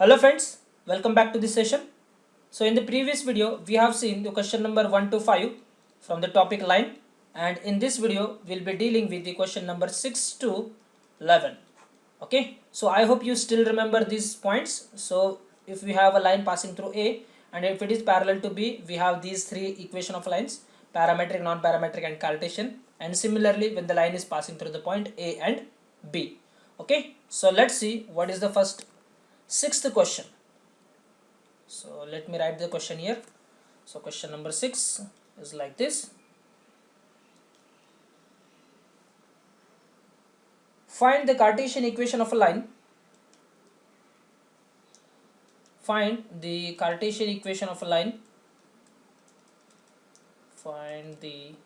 Hello friends, welcome back to this session. So in the previous video, we have seen the question number 1 to 5 from the topic line, and in this video, we'll be dealing with the question number 6 to 11. Okay, so I hope you still remember these points. So if we have a line passing through A and if it is parallel to B, we have these three equation of lines: parametric, non-parametric and Cartesian. And similarly, when the line is passing through the point A and B. Okay, so let's see what is the first sixth question. So let me write the question here. So question number 6 is like this: find the Cartesian equation of a line. Find the Cartesian equation of a line. Find the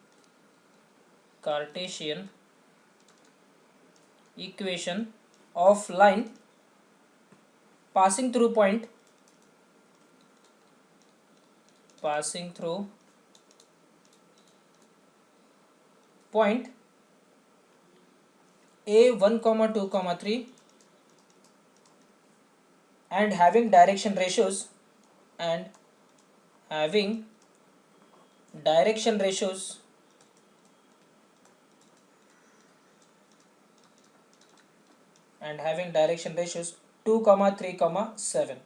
Cartesian equation of line passing through point A 1, 2, 3 and having direction ratios and having direction ratios 2, 3, 7.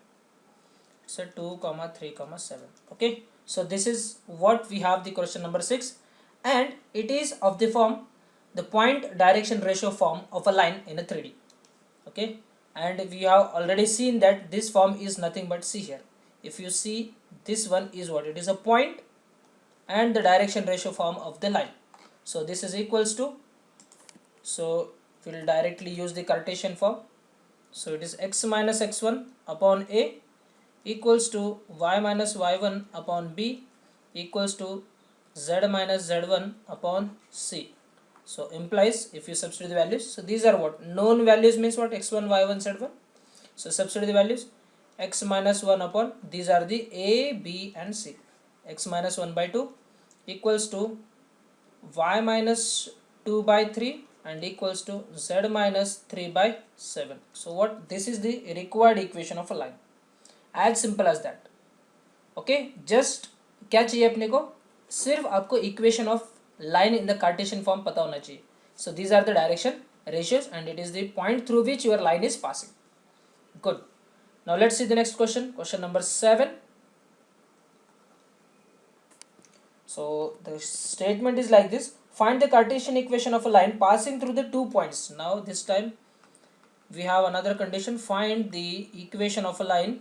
So 2, 3, 7. Okay, so this is what we have the question number 6, and it is of the form, the point direction ratio form of a line in a 3D. Okay, and we have already seen that this form is nothing but, see here, if you see, this one is what? It is a point and the direction ratio form of the line. So this is equals to, so we will directly use the Cartesian form. So it is x minus x1 upon A equals to y minus y1 upon B equals to z minus z1 upon C. So implies, if you substitute the values, so these are what? Known values means what? x1, y1, z1. So substitute the values, x minus 1 upon, these are the A, B and C. X minus 1 by 2 equals to y minus 2 by 3 and equals to z minus 3 by 7. So what? This is the required equation of a line. As simple as that. Okay, just क्या चाहिए अपने को? सिर्फ आपको equation of line in the Cartesian form पता होना चाहिए. So these are the direction ratios and it is the point through which your line is passing. Good. Now let's see the next question. Question number 7. So the statement is like this: find the Cartesian equation of a line passing through the 2 points. Now this time we have another condition: find the equation of a line.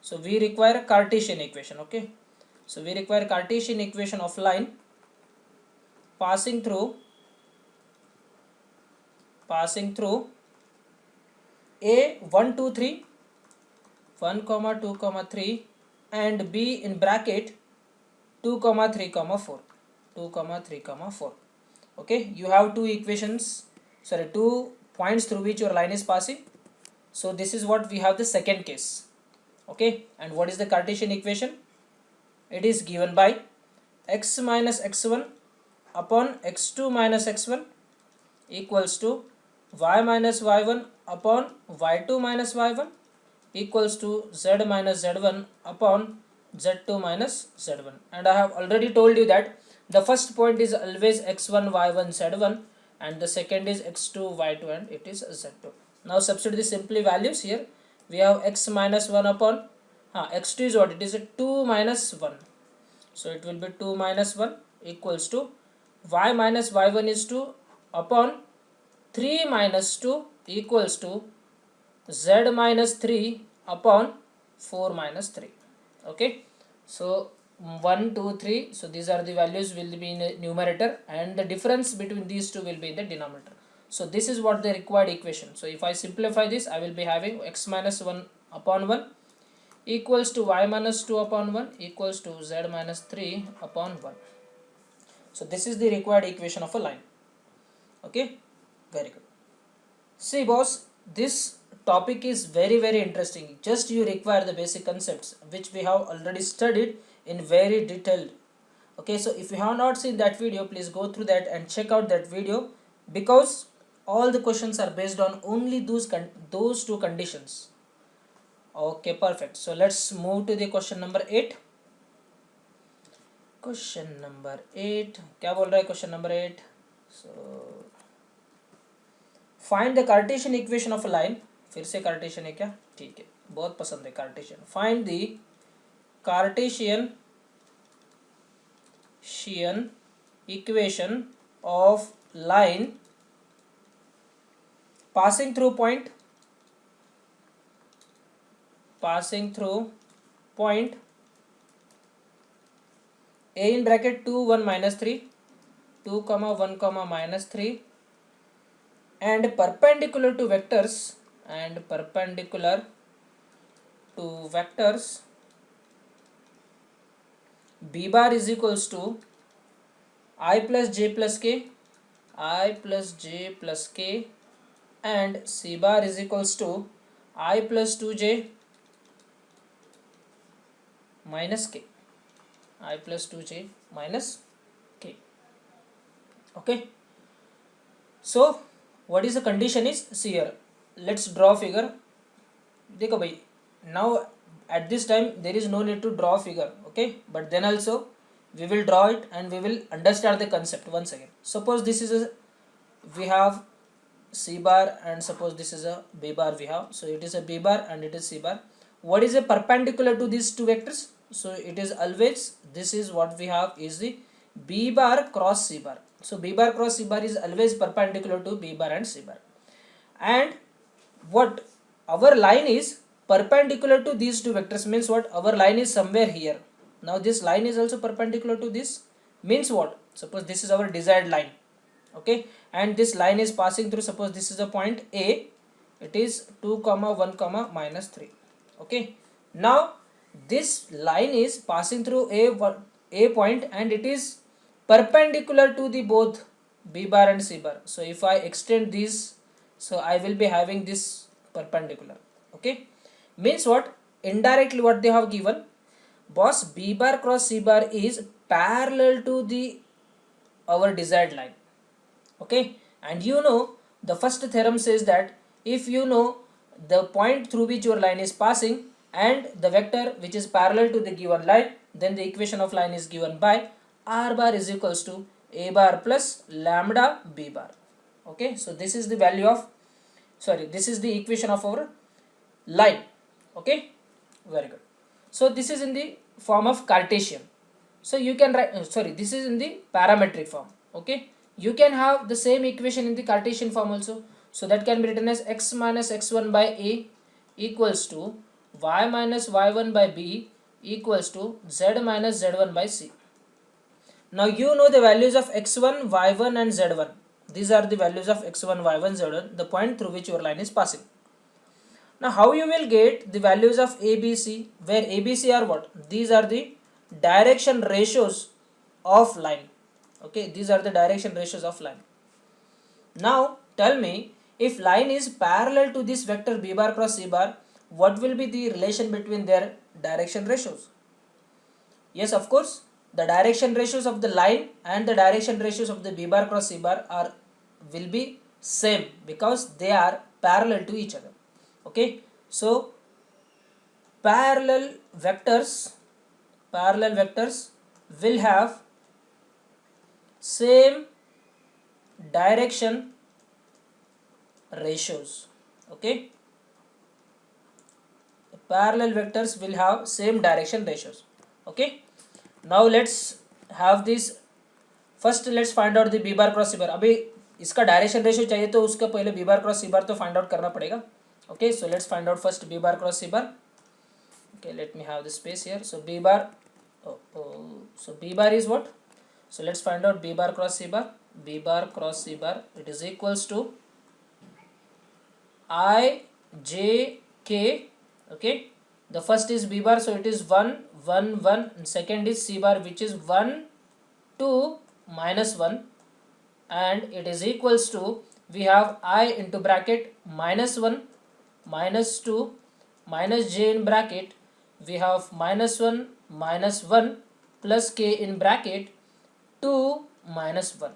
So we require a Cartesian equation. Okay, so we require Cartesian equation of line passing through A 1, 2, 3, 1, 2, 3 and B in bracket 2, 3, 4. 2, 3, 4. Okay, you have two equations, sorry, 2 points through which your line is passing. So this is what we have the second case. Okay, and what is the Cartesian equation? It is given by x minus x1 upon x2 minus x1 equals to y minus y1 upon y2 minus y1 equals to z minus z1 upon z2 minus z1. And I have already told you that the first point is always x1 y1 z1 and the second is x2 y2 and it is z2. Now substitute the simply values here. We have x minus 1 upon x2 is what? It is a 2 minus 1. So it will be 2 minus 1 equals to y minus y1 is 2 upon 3 minus 2 equals to z minus 3 upon 4 minus 3. Okay, so 1, 2, 3. So these are the values will be in the numerator and the difference between these two will be in the denominator. So this is what the required equation. So if I simplify this, I will be having x minus 1 upon 1 equals to y minus 2 upon 1 equals to z minus 3 upon 1. So this is the required equation of a line. Okay, very good. See boss, this topic is very interesting. Just you require the basic concepts which we have already studied in very detailed. Okay, so if you have not seen that video, please go through that and check out that video, because all the questions are based on only those two conditions. Okay, perfect. So let's move to the question number 8. Question number 8 क्या बोल रहा है question number 8? So find the Cartesian equation of a line. फिर से Cartesian है क्या? ठीक है, बहुत पसंद है Cartesian. Find the Cartesian equation of line passing through point a in bracket 2 1 minus 3 2 comma 1 comma minus 3 and perpendicular to vectors b bar is equals to I plus j plus k and c bar is equals to I plus 2j minus k. I plus 2j minus k. Okay, so what is the condition is, see here, let's draw figure. देखो भाई, now at this time there is no need to draw figure, okay, but then also we will draw it and we will understand the concept once again. Suppose this is a, we have c bar and suppose this is a b bar we have, so it is a b bar and it is c bar. What is a perpendicular to these two vectors? So it is always, this is what we have is the b bar cross c bar. So b bar cross c bar is always perpendicular to b bar and c bar. And what our line is perpendicular to these two vectors means what, our line is somewhere here. Now this line is also perpendicular to this means what, suppose this is our desired line, okay, and this line is passing through, suppose this is a point a, it is 2 comma 1 comma minus 3, okay. Now this line is passing through a point and it is perpendicular to the both b bar and c bar. So if I extend this, so I will be having this perpendicular, okay, means what, indirectly what they have given, boss, b bar cross c bar is parallel to the our desired line, okay. And you know the first theorem says that if you know the point through which your line is passing and the vector which is parallel to the given line, then the equation of line is given by r bar is equals to a bar plus lambda b bar, okay. So this is the value of, sorry, this is the equation of our line, okay, very good. So this is in the form of Cartesian, so you can write, sorry, this is in the parametric form, okay. You can have the same equation in the Cartesian form also, so that can be written as x minus x1 by a equals to y minus y1 by b equals to z minus z1 by c. Now you know the values of x1, y1 and z1. These are the values of x1, y1, z1, the point through which your line is passing. Now how you will get the values of a, b, c, where a, b, c are what? These are the direction ratios of line, okay, these are the direction ratios of line. Now tell me, if line is parallel to this vector b bar cross c bar, what will be the relation between their direction ratios? Yes, of course, the direction ratios of the line and the direction ratios of the b bar cross c bar are will be same because they are parallel to each other, okay. So parallel vectors will have same direction ratios, okay. Parallel vectors will have same direction ratios, okay. Now let's have this, first let's find out the b bar cross c bar. अभी इसका direction ratio चाहिए तो उसका पहले b bar cross c bar तो find out करना पड़ेगा, okay. So let's find out first b bar cross c bar, okay. Let me have the space here. So b bar, so b bar is what, so let's find out b bar cross c bar. B bar cross c bar, it is equals to I j k, okay. The first is b bar, so it is 1 1 1, and second is c bar which is 1 2 minus 1, and it is equals to, we have I into bracket minus 1 minus 2 minus j in bracket, we have minus 1 minus 1 plus k in bracket 2 minus 1.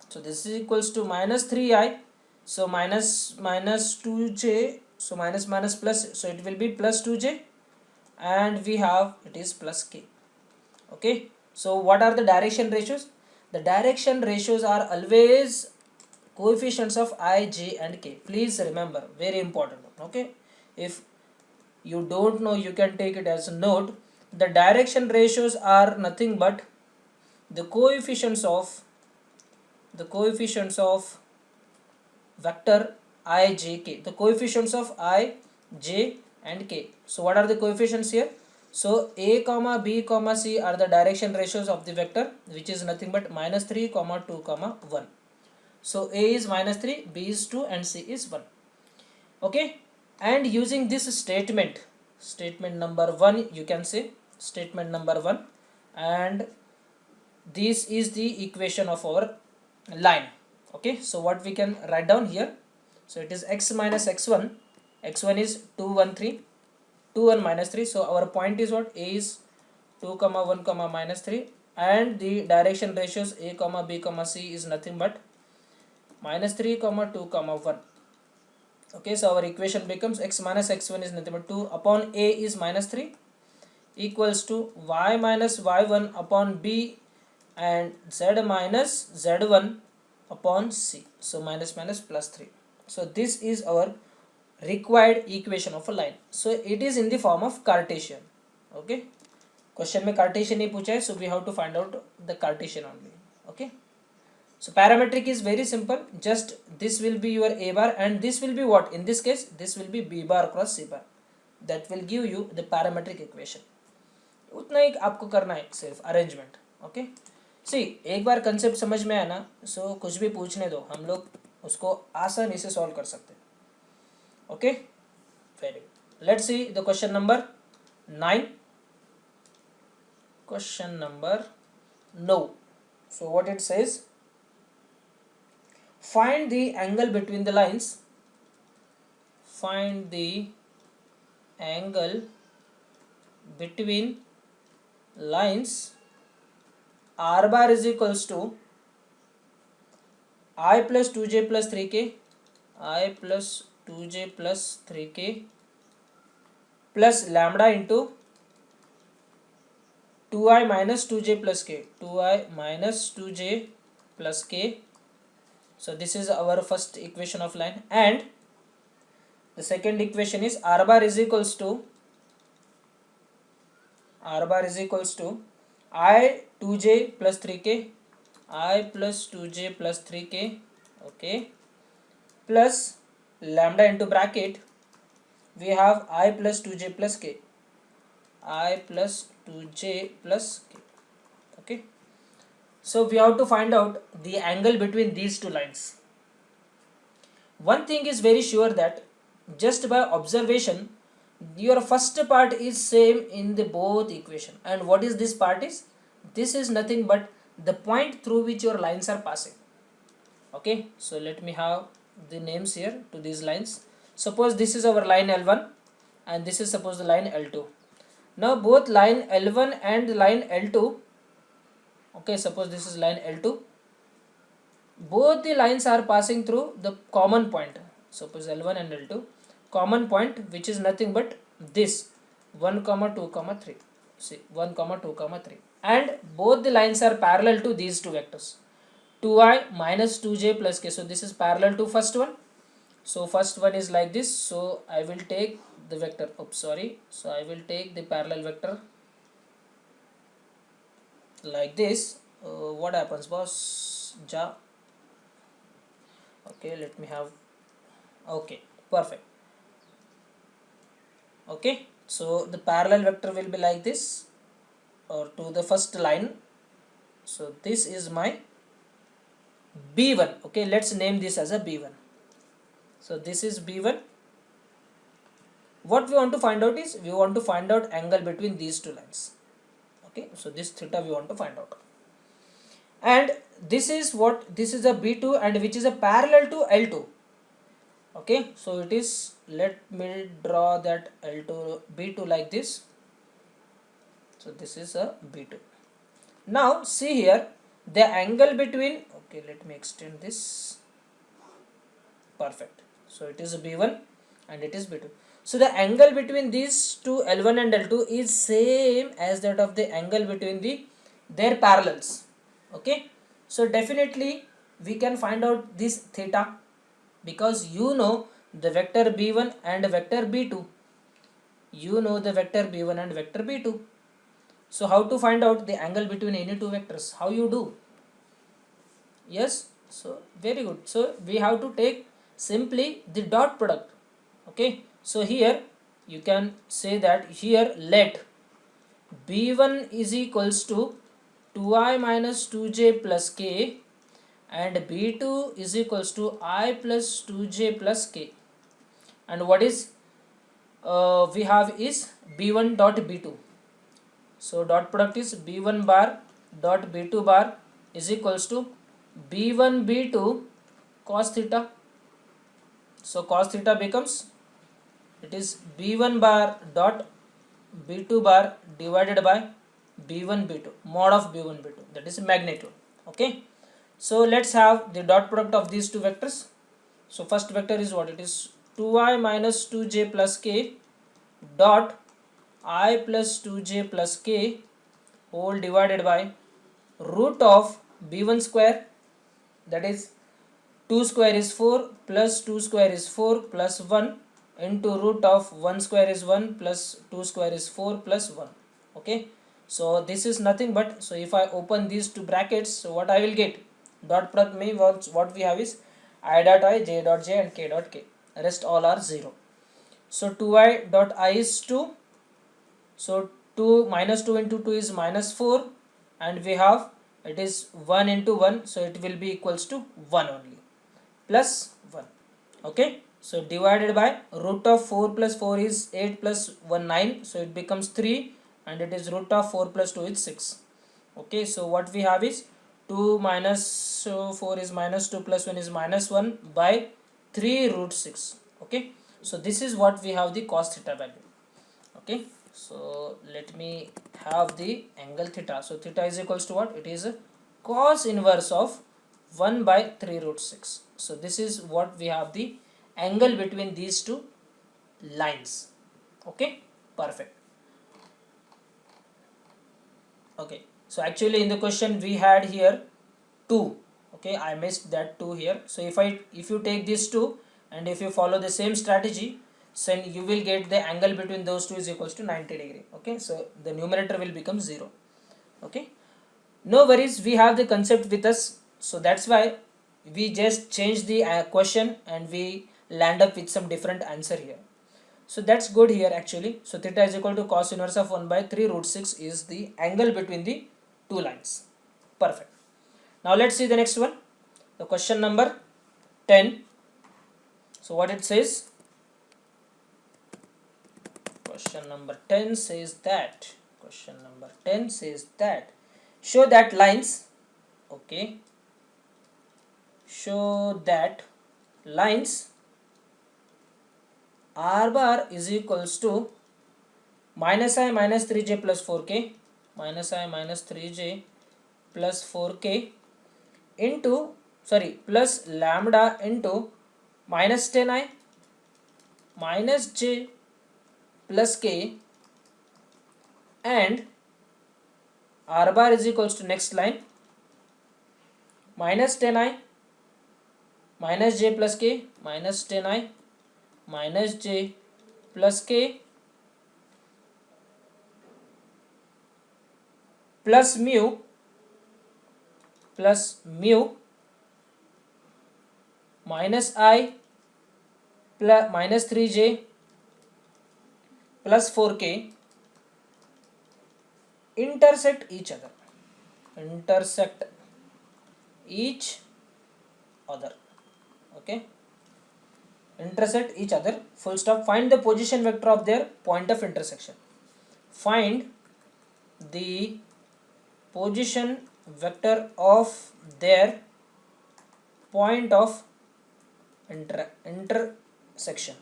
So this is equals to minus 3i, so minus 2j, so minus minus plus, so it will be plus 2j, and we have it is plus k. Okay, so what are the direction ratios? The direction ratios are always coefficients of I, j and k. Please remember, very important. Okay, if you don't know, you can take it as a note. The direction ratios are nothing but the coefficients of vector I, j, k, the coefficients of I, j and k. So what are the coefficients here? So a comma b comma c are the direction ratios of the vector, which is nothing but minus 3 comma 2 comma 1. So a is minus 3, b is 2 and c is 1. Okay, and using this statement number 1, you can say statement number 1, and this is the equation of our line. Okay, so what we can write down here, so it is x minus x1, x1 is 2 1 3, 2 1 minus 3, so our point is what? A is 2 comma 1 comma minus 3, and the direction ratios a comma b comma c is nothing but minus 3 comma 2 comma 1. Okay, so our equation becomes x minus x1 is nothing but 2 upon a is minus 3 equals to y minus y1 upon b and z minus z1 upon c. So minus minus plus 3. So this is our required equation of a line. So it is in the form of Cartesian. Okay, question में Cartesian ही पूछा है, so we have to find out the Cartesian only. Okay, so parametric is very simple. Just this will be your a bar and this will be what? In this case, this will be b bar cross c bar. That will give you the parametric equation. उतना ही आपको करना है सिर्फ arrangement. Okay, सी एक बार concept समझ में आया ना, सो कुछ भी पूछने दो, हम लोग उसको आसानी से सॉल्व कर सकते हैं. Okay, very good. Let's see the question number 9. Question number 9. So what it says, find the angle between the lines, find the angle between lines. R bar is equals to I plus 2j plus 3k, I plus 2j plus 3k plus lambda into 2i minus 2j plus k, 2i minus 2j plus k. So this is our first equation of line, and the second equation is R bar is equals to I 2j plus 3k, I plus 2j plus 3k, okay, plus lambda into bracket we have I plus 2j plus k, I plus 2j plus k. Okay, so we have to find out the angle between these two lines. One thing is very sure, that just by observation your first part is same in the both equation. And what is this part is? This is nothing but the point through which your lines are passing. Okay, so let me have the names here to these lines. Suppose this is our line L1 and this is suppose the line L2. Now both line L1 and line L2, okay, suppose this is line L2, both the lines are passing through the common point. Suppose L1 and L2, common point which is nothing but this 1 comma 2 comma 3. See, 1 comma 2 comma 3, and both the lines are parallel to these two vectors, 2i minus 2j plus k. So this is parallel to first one. So first one is like this. So I will take the vector, so I will take the parallel vector like this. What happens, boss? Okay, let me have, okay, perfect. Okay, so the parallel vector will be like this, or to the first line. So this is my b1. Okay, let's name this as a b1. So this is b1. What we want to find out is, we want to find out angle between these two lines. Okay, so this theta we want to find out. And this is what, this is a b2 and which is a parallel to L2. Okay, so it is, let me draw that L2 b2 like this. So this is a b2. Now see here, the angle between, okay, let me extend this, perfect. So it is a b1, and it is B2. So the angle between these two L1 and L2 is same as that of the angle between their parallels. Okay, so definitely we can find out this theta, because you know the vector B1 and vector B2. You know the vector B1 and vector B2. So how to find out the angle between any two vectors? How you do? Yes, so very good. So we have to take simply the dot product. Okay, so here you can say that here let B1 is equals to 2i minus 2j plus k, and B2 is equals to I plus 2j plus k, and what is we have is B1 dot B2. So dot product is B1 bar dot B2 bar is equals to B1 B2 cos theta. So cos theta becomes, it is B1 bar dot B2 bar divided by B1 B2 mod of B1 B2, that is magnitude. Okay, so let's have the dot product of these two vectors. So first vector is what? It is 2i minus 2j plus k dot I plus 2j plus k whole divided by root of B1 square, that is 2 square is 4 plus 2 square is 4 plus 1 into root of 1 square is 1 plus 2 square is 4 plus 1. Okay, so this is nothing but, so if I open these two brackets, so what I will get? Dot product means what we have is I dot I, j dot j and k dot k. Rest all are 0. So 2i dot I is 2. So 2 minus 2 into 2 is minus 4, and we have it is 1 into 1, so it will be equals to 1 only, plus 1. Okay, so divided by root of 4 plus 4 is 8 plus 1 9, so it becomes 3, and it is root of 4 plus 2 is 6. Okay, so what we have is 2 minus 4 is minus 2 plus 1 is minus 1 by 3 root 6. Okay, so this is what we have the cos theta value. Okay, so let me have the angle theta. So theta is equals to what? It is a cos inverse of 1 by 3 root 6. So this is what we have the angle between these two lines. Okay, perfect. Okay, so actually in the question we had here 2. Okay, I missed that 2 here. So if you take this 2 and if you follow the same strategy, then you will get the angle between those two is equals to 90 degree. Okay, so the numerator will become 0. Okay, no worries, we have the concept with us, so that's why we just change the question and we land up with some different answer here. So that's good here actually. So theta is equal to cos inverse of 1 by 3 root 6 is the angle between the two lines. Perfect. Now let's see the next one, the question number 10. So what it says? Question number 10 says that, show that lines, okay, show that lines r bar is equals to minus I minus 3j plus 4k, plus 4k into, plus lambda into minus 10i minus j plus k, and r bar is equals to next line minus 10i minus j plus k minus 10i minus j plus k plus mu minus I plus minus 3j plus 4k intersect each other. Okay, intersect each other, full stop. Find the position vector of their point of intersection. Find the position vector of their point of intersection.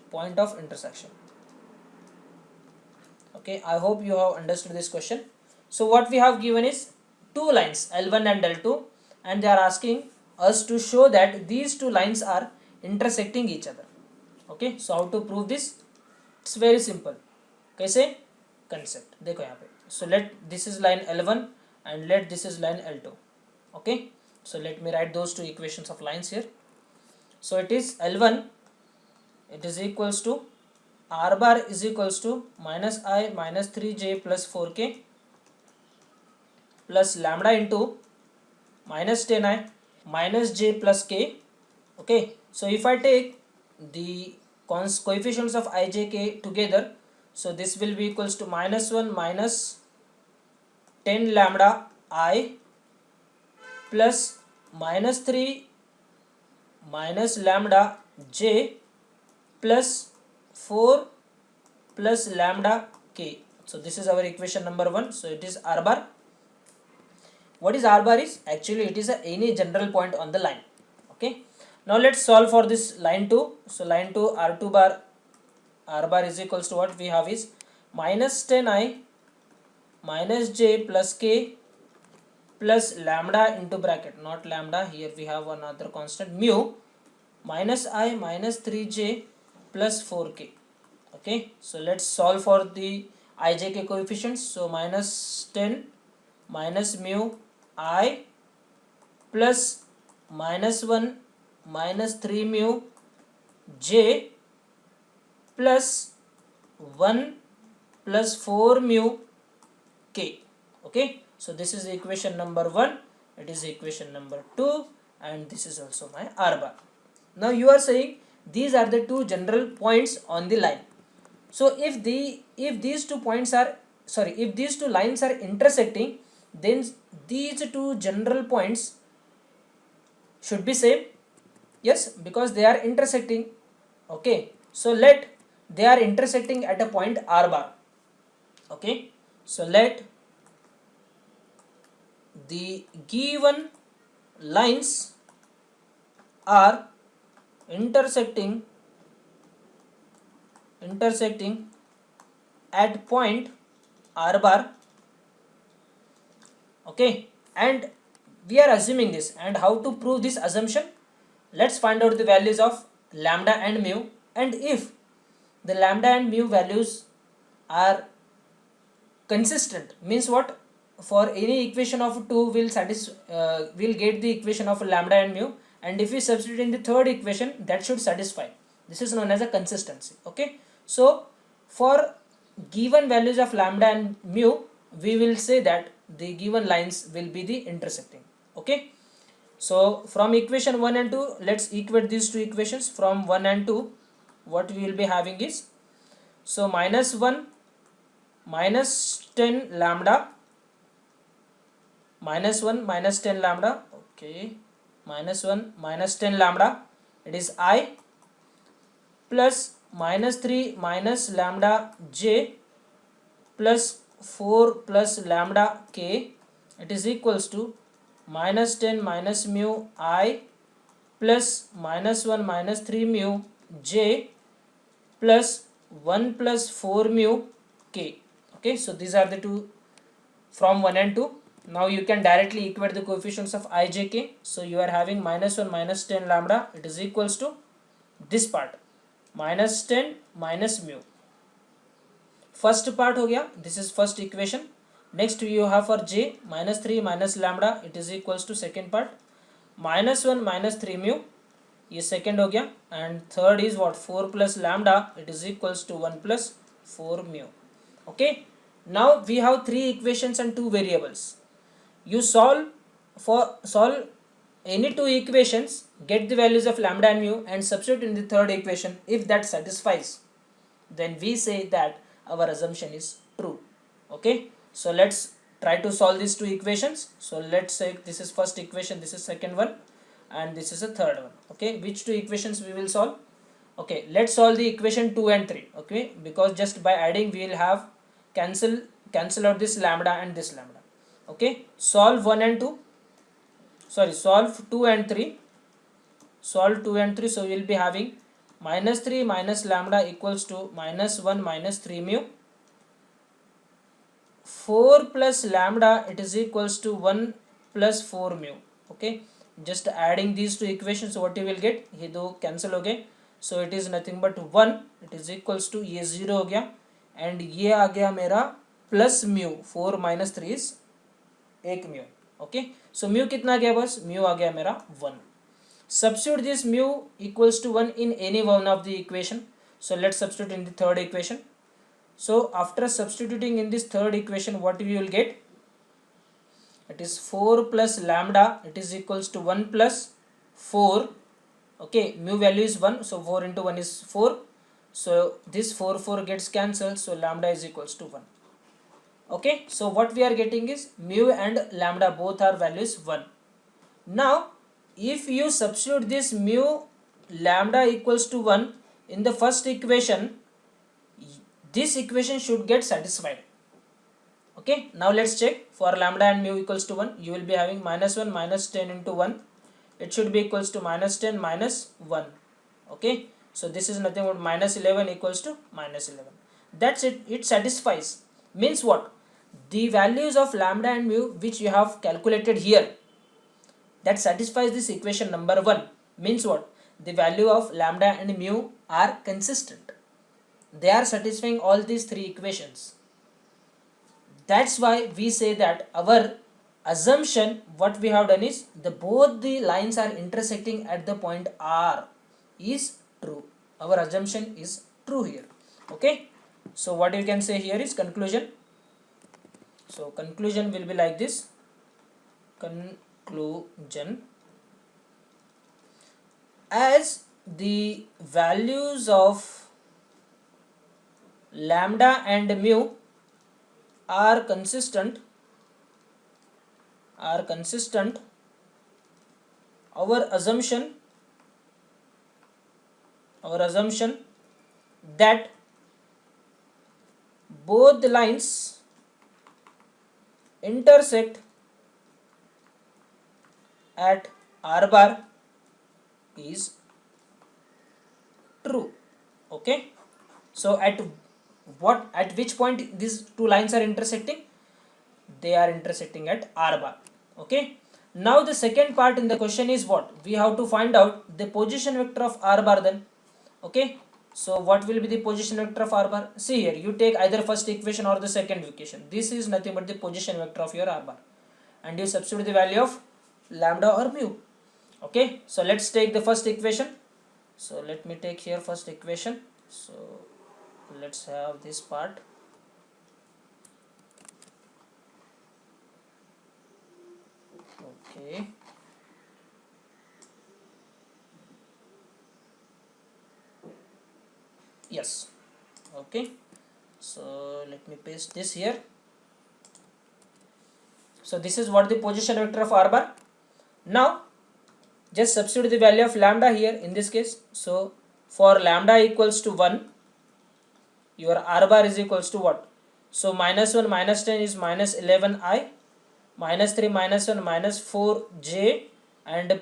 Okay, I hope you have understood this question. So what we have given is two lines L1 and L2, and they are asking us to show that these two lines are intersecting each other. Okay, so how to prove this, it's very simple. कैसे concept देखो यहाँ पे. So let this is line L1 and let this is line L2. Okay, so let me write those two equations of lines here. So it is L1, it is equals to r bar is equals to minus I minus 3j plus 4k plus lambda into minus 10I minus j plus k. Okay, so if I take the coefficients of I, j, k together, so this will be equals to minus 1 minus 10 lambda I plus minus 3 minus lambda j plus 4 plus lambda k. So this is our equation number 1. So it is r bar. What is r bar is? Actually it is any general point on the line. Okay. Now let's solve for this line 2. So line 2 r2 bar, r bar is equals to what we have is minus 10I minus j plus k plus lambda into bracket, not lambda, here we have another constant mu, minus I minus 3j plus 4k. Okay, so let's solve for the ijk coefficients. So minus 10 minus mu I plus minus 1 minus 3 mu j plus 1 plus 4 mu k. Okay, so this is equation number 1, it is equation number 2, and this is also my r bar. Now you are saying these are the two general points on the line. So if these two points are, sorry, if these two lines are intersecting, then these two general points should be same. Yes, because they are intersecting. Okay, so let they are intersecting at a point r bar. Okay, so let the given lines are intersecting at point r bar. Okay, and we are assuming this, and how to prove this assumption? Let's find out the values of lambda and mu, and if the lambda and mu values are consistent, means what? For any equation of 2 will will get the equation of lambda and mu, and if we substitute in the third equation, that should satisfy. This is known as a consistency. Okay, so for given values of lambda and mu, we will say that the given lines will be the intersecting. Okay, so from equation 1 and 2, let's equate these two equations. From 1 and 2, what we will be having is, so minus 1 minus 10 lambda minus 1 minus 10 lambda. Okay, minus 1 minus 10 lambda, it is I, plus minus 3 minus lambda j plus 4 plus lambda k, it is equals to minus 10 minus mu I plus minus 1 minus 3 mu j plus 1 plus 4 mu k. Okay, so these are the two from 1 and 2. Now you can directly equate the coefficients of I, j, k. So you are having minus 1 minus 10 lambda, it is equals to this part, minus 10 minus mu. First part हो गया, this is first equation. Next you have for j, minus 3 minus lambda, it is equals to second part, minus 1 minus 3 mu, ये second हो गया, and third is what? 4 plus lambda, it is equals to 1 plus 4 mu. Okay, now we have three equations and two variables. You solve any two equations, get the values of lambda and mu, and substitute in the third equation. If that satisfies, then we say that our assumption is true. Okay, so let's try to solve these two equations. So let's say this is first equation, this is second one, and this is a third one. Okay, which two equations we will solve? Okay, let's solve the equation 2 and 3. Okay, because just by adding we will have cancel out this lambda and this lambda. Okay, solve 1 and 2, sorry, solve 2 and 3, solve 2 and 3. So we will be having minus 3 minus lambda equals to minus 1 minus 3 mu, 4 plus lambda, it is equals to 1 plus 4 mu. Okay, just adding these two equations, what you will get? ये दो cancel हो गए, so it is nothing but 1, it is equals to ये 0 हो गया and ये आ गया मेरा plus mu, 4 minus 3 is 1 mu. Okay, so mu कितना आ गया बस, म्यू आ गया मेरा 1. Substitute this mu equals to 1 in any one of the equation. So let's substitute in the third equation. So after substituting in this third equation, what we will get? It is 4 plus lambda, it is equals to 1 plus 4. Okay, mu value is 1, so 4 into 1 is 4. So this 4 gets cancelled, so lambda is equals to 1. Okay, so what we are getting is mu and lambda both are values 1. Now if you substitute this mu lambda equals to 1 in the first equation, this equation should get satisfied. Okay, now let's check. For lambda and mu equals to 1, you will be having minus 1 minus 10 into 1, it should be equals to minus 10 minus 1. Okay, so this is nothing but minus 11 equals to minus 11. That's it, it satisfies. Means what? The values of lambda and mu which you have calculated here, that satisfies this equation number 1. Means what? The value of lambda and mu are consistent. They are satisfying all these three equations. That's why we say that our assumption, what we have done is the both the lines are intersecting at the point R is true. Our assumption is true here. Okay, so what you can say here is conclusion. So conclusion will be like this. Conclusion: as the values of lambda and mu are consistent, our assumption that both the lines intersect at R bar is true. Okay, so at which point these two lines are intersecting? They are intersecting at R bar. Okay, now the second part in the question is what? We have to find out the position vector of R bar then. Okay, so what will be the position vector of R bar? See here, you take either first equation or the second equation. This is nothing but the position vector of your R bar, and you substitute the value of lambda or mu. Okay, so let's take the first equation. So let me take here first equation. So let's have this part. Okay, yes. Okay, so let me paste this here. So this is what the position vector of R bar. Now just substitute the value of lambda here in this case. So for lambda equals to 1, your R bar is equals to what? So minus 1 minus 10 is minus 11i, minus 3 minus 1 minus 4j, and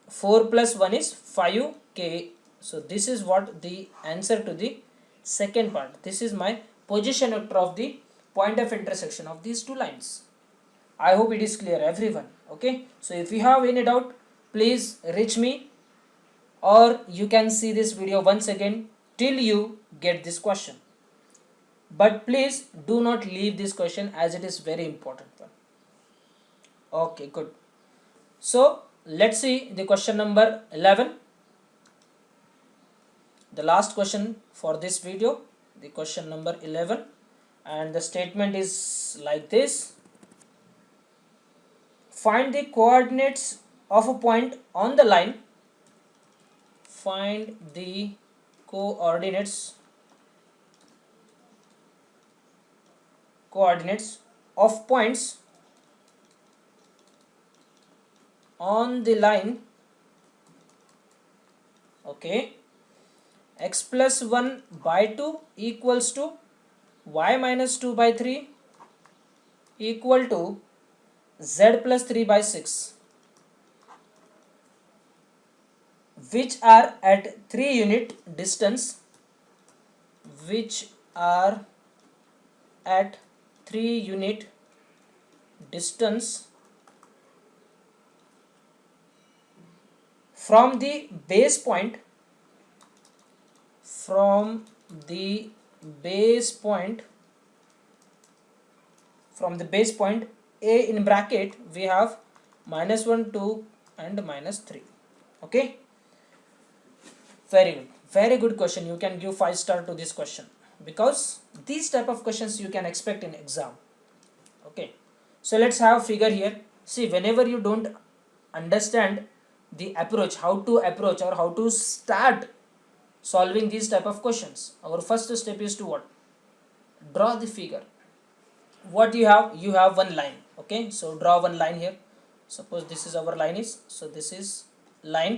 4 plus 1 is 5k. So this is what the answer to the second part. This is my position vector of the point of intersection of these two lines. I hope it is clear everyone. Okay, so if you have any doubt, please reach me, or you can see this video once again till you get this question. But please do not leave this question, as it is very important one. Okay, good. So let's see the question number 11, the last question for this video, the question number 11, and the statement is like this: find the coordinates of a point on the line. Find the coordinates of points on the line. Okay, x plus 1 by 2 equals to y minus 2 by 3 equal to z plus 3 by 6, which are at 3 unit distance, from the base point from the base point A in bracket we have -1, 2 and -3. Okay, very good question. You can give 5 star to this question because these type of questions you can expect in exam. Okay, so let's have figure here. See, whenever you don't understand the approach, how to approach or how to start solving these type of questions, our first step is to what? Draw the figure. What you have one line. Okay, so draw one line here. Suppose this is our line is, so this is line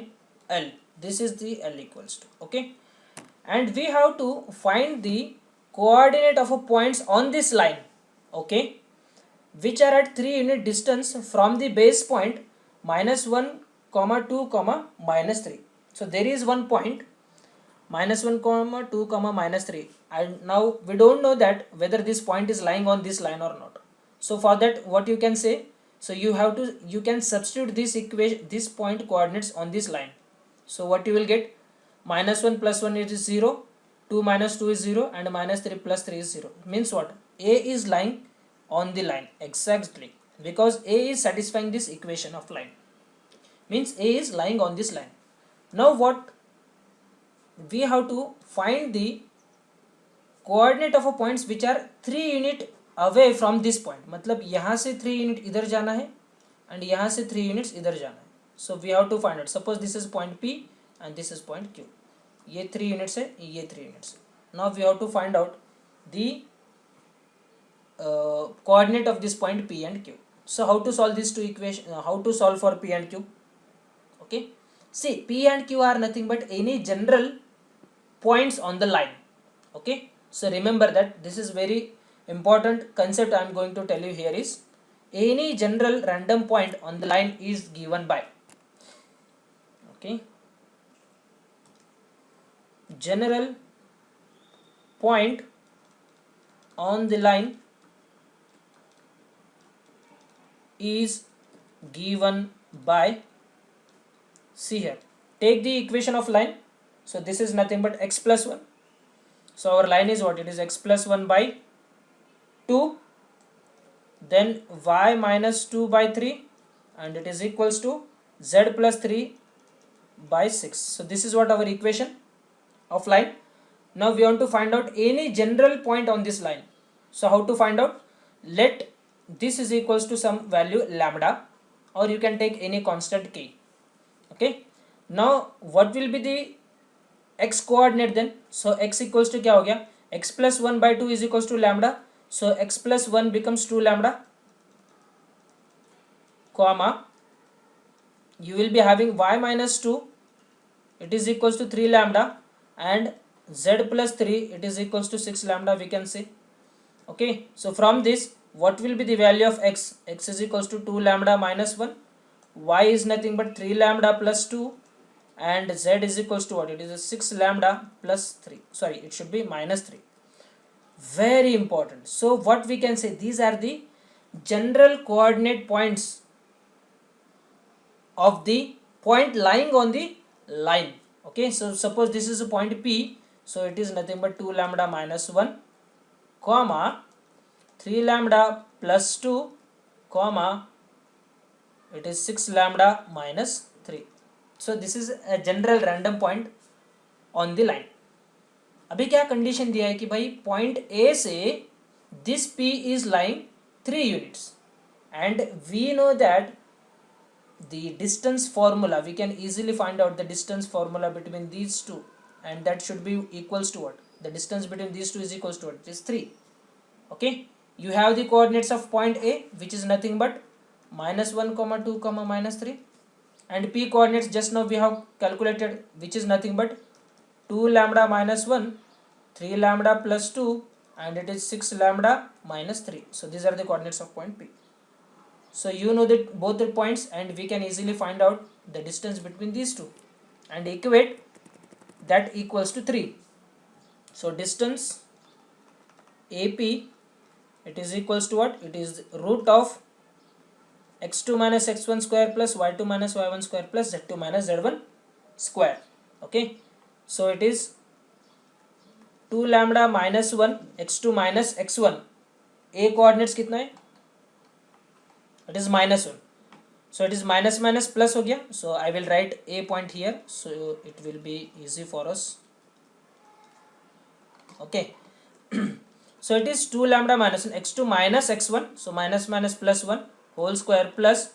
L, this is the L equals to. Okay, and we have to find the coordinate of a points on this line, okay, which are at 3 unit distance from the base point -1, 2, -3. So there is one point -1, 2, -3, and now we don't know that whether this point is lying on this line or not. So for that, what you can say, so you can substitute this equation, this point coordinates on this line. So what you will get, -1 plus 1 is 0, 2 minus 2 is 0, and -3 plus 3 is 0. Means what? A is lying on the line exactly, because A is satisfying this equation of line, means A is lying on this line. Now what? We have to find the coordinate of a points which are 3 unit away from this point. मतलब यहाँ से 3 unit इधर जाना है and यहाँ से 3 units इधर जाना है. So we have to find it. Suppose this is point P and this is point Q. ये 3 units है, ये 3 units. Now we have to find out the coordinate of this point P and Q. So how to solve these two equations? How to solve for P and Q? Okay. See, P and Q are nothing but any general points on the line. Okay, so remember that this is very important concept I am going to tell you here is any general random point on the line is given by, okay, general point on the line is given by, see here, take the equation of line. So this is nothing but x plus 1. So our line is what? It is x plus 1 by 2, then y minus 2 by 3, and it is equals to z plus 3 by 6. So this is what our equation of line. Now we want to find out any general point on this line. So how to find out? Let this is equals to some value lambda, or you can take any constant k. Okay, now what will be the x coordinate then? So x equals to क्या हो गया? X plus 1 by 2 is equals to lambda. So x plus 1 becomes 2 lambda, comma, you will be having y minus 2, it is equals to 3 lambda, and z plus 3, it is equals to 6 lambda, we can say. Okay, so from this, what will be the value of x? X is equals to 2 lambda minus 1, y is nothing but 3 lambda plus 2, and z is equals to what? It is a 6 lambda plus 3. Sorry, it should be minus 3. Very important. So what we can say, these are the general coordinate points of the point lying on the line. Okay, so suppose this is a point P, so it is nothing but 2 lambda minus 1, comma, 3 lambda plus 2, comma, it is 6 lambda minus 3. So this is a general random point on the line. अभी क्या condition दिया है कि भाई point A से this P is lying 3 units, and we know that the distance formula, we can easily find out the distance formula between these two, and that should be equals to what? The distance between these two is equals to what? It is 3. Okay, you have the coordinates of point A, which is nothing but -1, 2, -3, and P coordinates just now we have calculated, which is nothing but 2 lambda minus 1, 3 lambda plus 2, and it is 6 lambda minus 3. So these are the coordinates of point P. So you know that both the points, and we can easily find out the distance between these two and equate that equals to 3. So distance AP, it is equals to what? It is root of x2 minus x1 square plus y2 minus y1 square plus z2 minus z1 square. Okay, so it is 2 lambda minus 1 x2 minus x1, A coordinates कितना है, it is minus 1, so it is minus minus plus हो गया, so I will write a point here, so it will be easy for us. Okay. So it is 2 lambda minus 1 x2 minus x1, so minus minus plus 1 whole square plus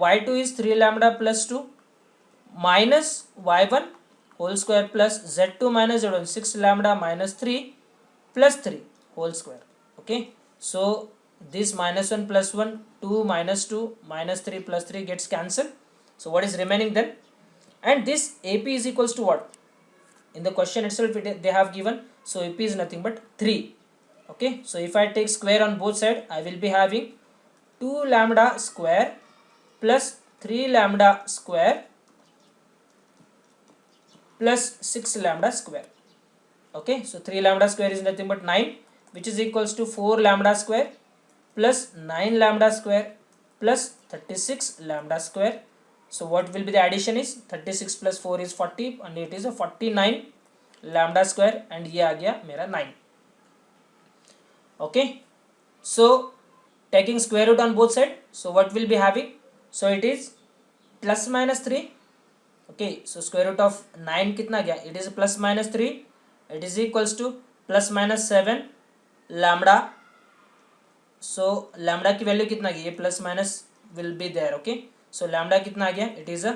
y2 is 3 lambda plus 2 minus y1 whole square plus z2 minus z1 6 lambda minus 3 plus 3 whole square. Okay, so this minus 1 plus 1, 2 minus 2 minus 3 plus 3 gets cancelled, so what is remaining then, and this AP is equals to what, in the question itself they have given, so AP is nothing but 3. Okay, so if I take square on both sides, I will be having 2 lambda square plus 3 lambda square plus 6 lambda square. Okay, so 3 lambda square is nothing but 9, which is equals to 4 lambda square plus 9 lambda square plus 36 lambda square. So what will be the addition is 36 plus 4 is 40 and it is a 49 lambda square, and ये आ गया मेरा 9. Okay, so taking square root on both sides, so what will be having, so it is plus minus 3. Okay, so square root of 9 कितना गया, it is plus minus 3, it is equals to plus minus 7 lambda. So lambda की value कितना गया, ये plus minus will be there. Okay, so lambda कितना आ गया, it is a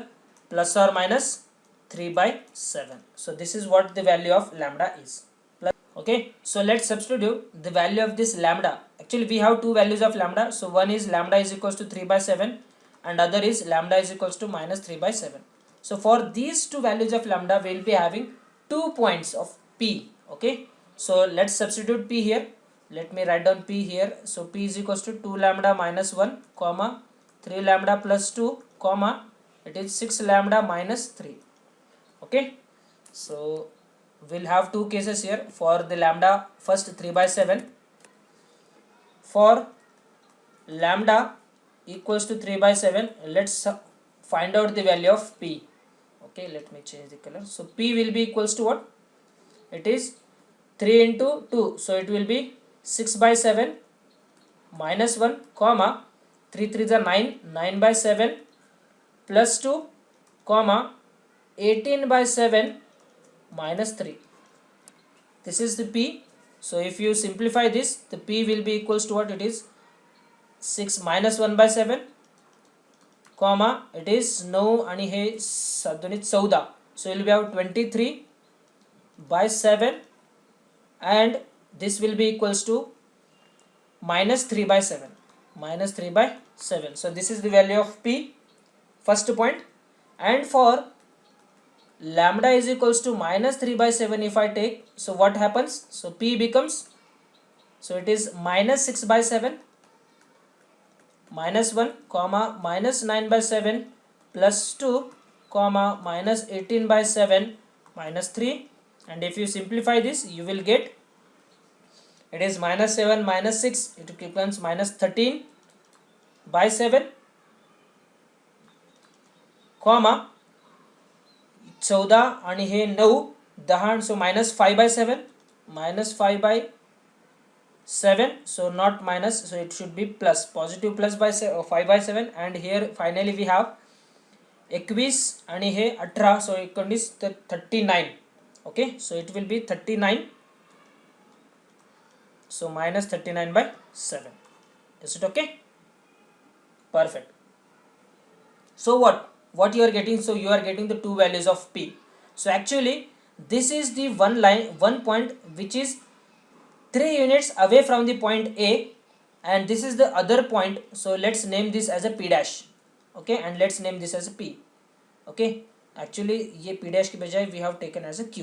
plus और minus 3/7. so this is what the value of lambda is. Okay, so let's substitute the value of this lambda. Actually we have two values of lambda, so one is lambda is equals to 3/7 and other is lambda is equals to minus 3/7. so for these two values of lambda we will be having 2 points of p. Okay, so let's substitute p here. Let me write down p here. So p is equals to 2 lambda minus 1 comma 3 lambda plus 2 comma it is 6 lambda minus 3. Okay, so we'll have two cases here for the lambda. First 3/7, for lambda equals to 3/7, let's find out the value of p. Okay, let me change the color. So p will be equals to what, it is 3 into 2, so it will be 6/7 minus 1 comma 3 3 is 9, 9/7 plus 2 comma 18/7 minus 3. This is the p. So if you simplify this, the p will be equals to what, it is 6 minus 1/7 comma it is 9 आणि हे 14, so you will have 23/7 and this will be equals to minus 3/7, minus 3/7. so this is the value of p, first point. And for lambda is equals to minus 3/7, if I take, so what happens, so p becomes, so it is minus 6/7 minus 1 comma minus 9/7 plus 2 comma minus 18/7 minus 3, and if you simplify this you will get, it is minus 7 minus 6, it becomes minus 13/7 comma 14 आणि हे 9 10, so minus 5/7, minus 5/7, so not minus, so it should be plus, positive plus by 5/7, and here finally we have 21 आणि हे 18, so 19 39. Okay, so it will be 39, so minus 39/7. Is it okay? Perfect. So what you are getting, so you are getting the two values of p. So actually this is the one point which is 3 units away from the point A, and this is the other point, so let's name this as a p dash. Okay, and let's name this as a p. Okay, actually ये p dash की बजाय we have taken as a q.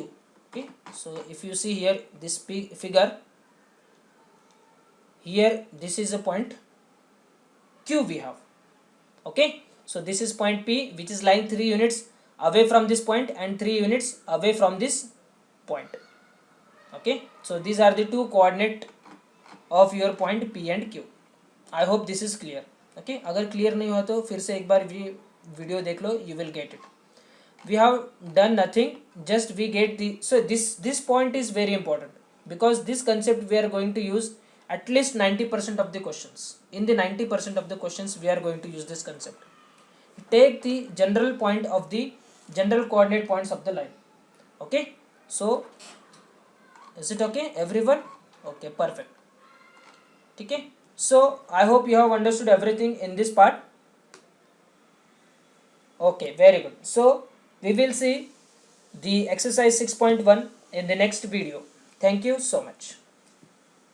Okay, so if you see here this figure here, this is a point q we have. Okay, so this is point p which is lying 3 units away from this point and 3 units away from this point. Okay, so these are the two coordinate of your point p and q. I hope this is clear. Okay, अगर clear नहीं हुआ तो फिर से एक बार video देख लो, you will get it. We have done nothing, just we get the, so this point is very important. because this concept we are going to use at least 90% of the questions. In the 90% of the questions we are going to use this concept. Take the general point of the general coordinate points of the line. Okay, so is it okay everyone? Okay, perfect. Okay, so I hope you have understood everything in this part. Okay, very good. So we will see the exercise 6.1 in the next video. Thank you so much.